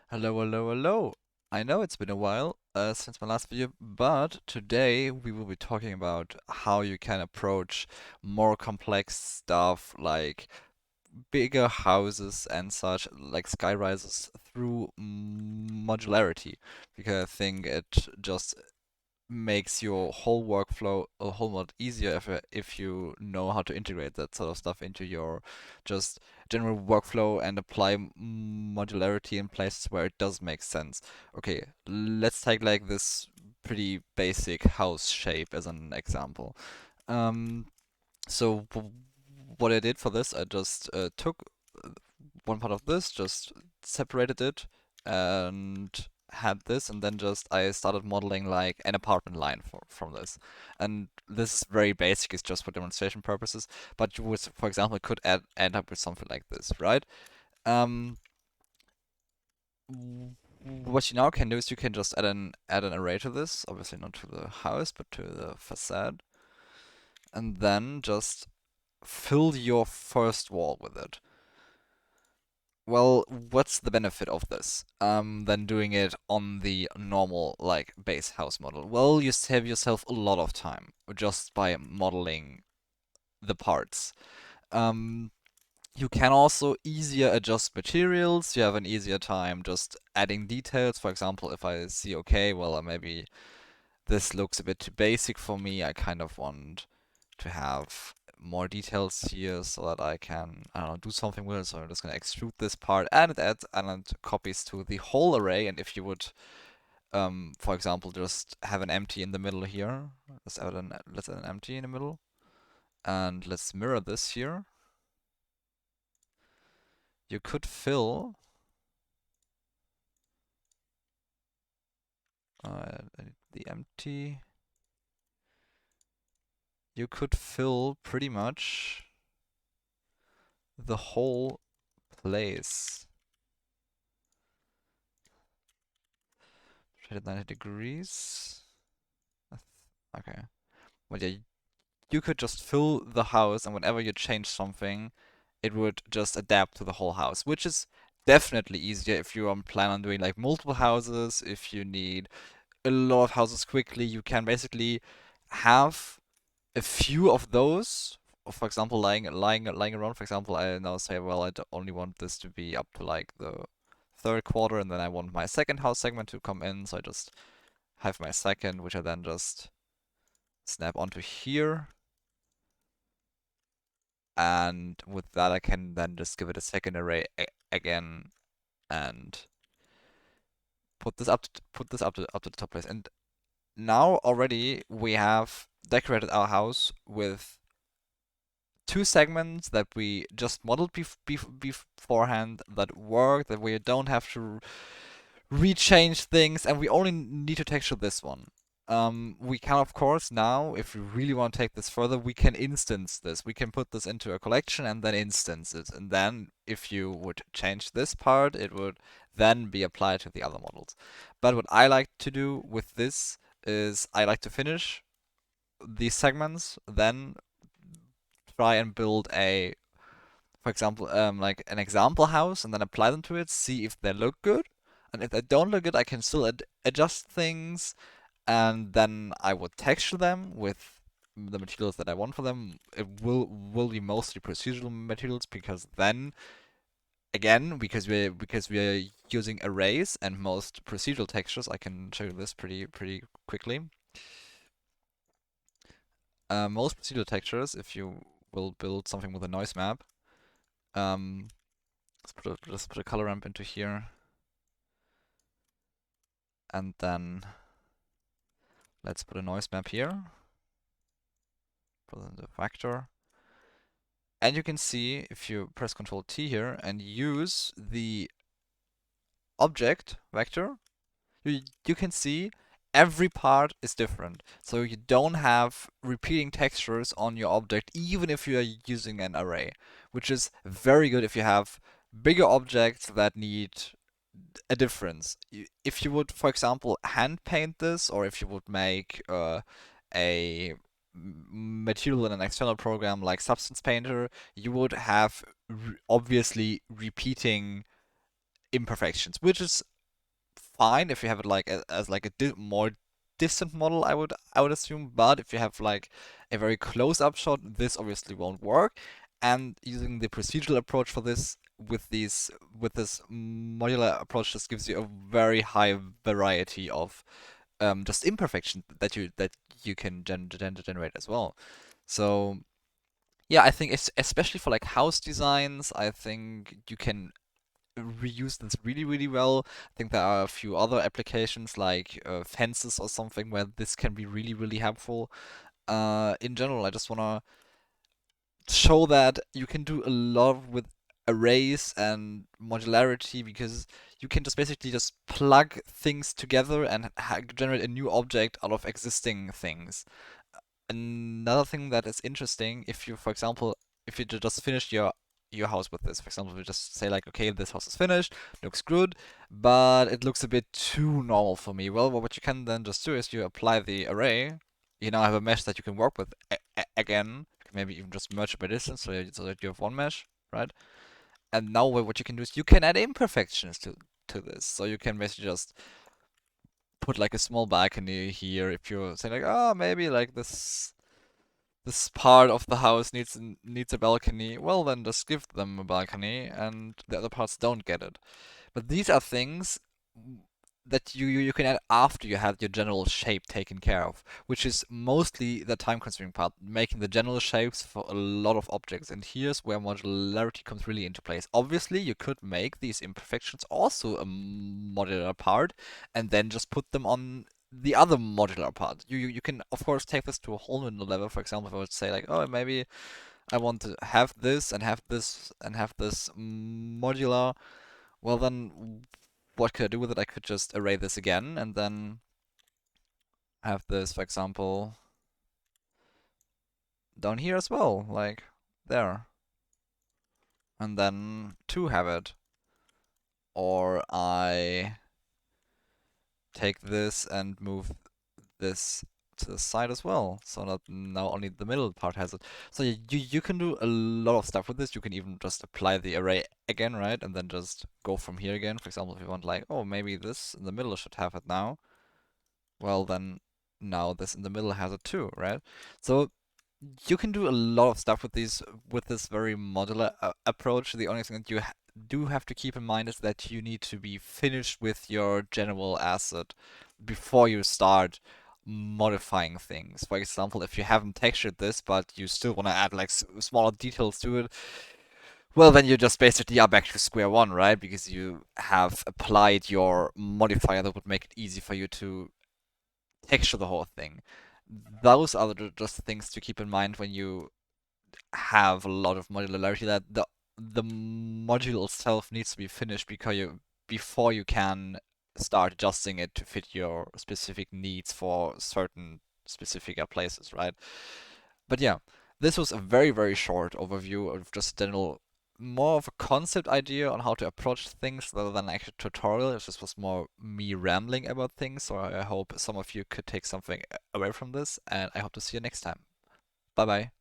Hello, hello, hello. I know it's been a while since my last video, but today we will be talking about how you can approach more complex stuff like bigger houses and such, like sky rises through modularity, because I think it just makes your whole workflow a whole lot easier if you know how to integrate that sort of stuff into your just general workflow and apply modularity in places where it does make sense. Okay, let's take like this pretty basic house shape as an example. Um, so what I did for this, I just took one part of this, just separated it, and had this, and then just I started modeling like an apartment line from this. And this is very basic, it's just for demonstration purposes, but you would, for example, could end up with something like this, right? Um, what you now can do is you can just add an array to this, obviously not to the house, but to the facade, and then just fill your first wall with it. Well, what's the benefit of this? Than doing it on the normal, like, base house model? Well, you save yourself a lot of time just by modeling the parts. Um, you can also easier adjust materials. You have an easier time just adding details. For example, if I see, okay, well, maybe this looks a bit too basic for me. I kind of want to have more details here so that I can, I don't know, do something with it. So I'm just going to extrude this part and it adds and it copies to the whole array. And if you would, for example, just have an empty in the middle here, let's add an empty in the middle, and let's mirror this here. You could fill the empty. You could fill pretty much the whole place. Rotate it 90 degrees. Okay. Well, yeah, you could just fill the house, and whenever you change something, it would just adapt to the whole house, which is definitely easier if you plan on doing like multiple houses. If you need a lot of houses quickly, you can basically have a few of those. For example, lying around. For example, I now say, well, only want this to be up to like the third quarter, and then I want my second house segment to come in. So I just have my second, which I then just snap onto here. And with that I can then just give it a second array again and put this up to the top place. And now already we have decorated our house with two segments that we just modeled beforehand that work, that we don't have to rechange things, and we only need to texture this one. We can, of course, now, if we really want to take this further, we can instance this. We can put this into a collection and then instance it. And then, if you would change this part, it would then be applied to the other models. But what I like to do with this is I like to finish these segments, then try and build for example, like an example house and then apply them to it, see if they look good. And if they don't look good, I can still adjust things, and then I would texture them with the materials that I want for them. It will be mostly procedural materials because then again, because we're using arrays and most procedural textures, I can show you this pretty quickly. Most procedural textures, if you will build something with a noise map, um, let's put a color ramp into here, and then let's put a noise map here. Put in the vector. And you can see if you press Ctrl T here and use the object vector, you can see every part is different. So you don't have repeating textures on your object, even if you are using an array, which is very good if you have bigger objects that need a difference. If you would, for example, hand paint this, or if you would make a material in an external program like Substance Painter, you would have obviously repeating imperfections, which is fine if you have it like as like a di more distant model, I would assume. But if you have like a very close-up shot, this obviously won't work. And using the procedural approach for this with this modular approach just gives you a very high variety of just imperfection that you can generate as well. So yeah, I think especially for like house designs, I think you can reuse this really, really well. I think there are a few other applications like fences or something where this can be really, really helpful. In general, I just wanna show that you can do a lot with arrays and modularity because you can just basically just plug things together and generate a new object out of existing things. Another thing that is interesting, if you, for example, if you just finish your house with this, for example, we just say like, okay, this house is finished, looks good, but it looks a bit too normal for me. Well, what you can then just do is you apply the array. You now have a mesh that you can work with again. You can maybe even just merge it by distance so that you have one mesh, right? And now what you can do is you can add imperfections to this. So you can basically just put like a small balcony here if you're saying like, oh, maybe like this part of the house needs a balcony. Well, then just give them a balcony, and the other parts don't get it. But these are things that you can add after you have your general shape taken care of, which is mostly the time-consuming part, making the general shapes for a lot of objects. And here's where modularity comes really into place. Obviously, you could make these imperfections also a modular part, and then just put them on the other modular part. You can of course take this to a whole new level. For example, if I would say like, oh, maybe I want to have this and have this and have this modular. Well, then what could I do with it? I could just array this again and then have this, for example, down here as well, like there. And then two have it. Or I take this and move this to the side as well, so that now only the middle part has it. So you can do a lot of stuff with this. You can even just apply the array again, right? And then just go from here again. For example, if you want like, oh, maybe this in the middle should have it now. Well, then now this in the middle has it too, right? So you can do a lot of stuff with this very modular approach. The only thing that you do have to keep in mind is that you need to be finished with your general asset before you start modifying things. For example, if you haven't textured this, but you still want to add like smaller details to it, well, then you just basically are back to square one, right? Because you have applied your modifier that would make it easy for you to texture the whole thing. Those are just things to keep in mind when you have a lot of modularity, that the module itself needs to be finished before you can start adjusting it to fit your specific needs for certain specific places, right? But yeah, this was a very, very short overview of just general, more of a concept idea on how to approach things rather than an actual tutorial. This was more me rambling about things, so I hope some of you could take something away from this, and I hope to see you next time. Bye bye.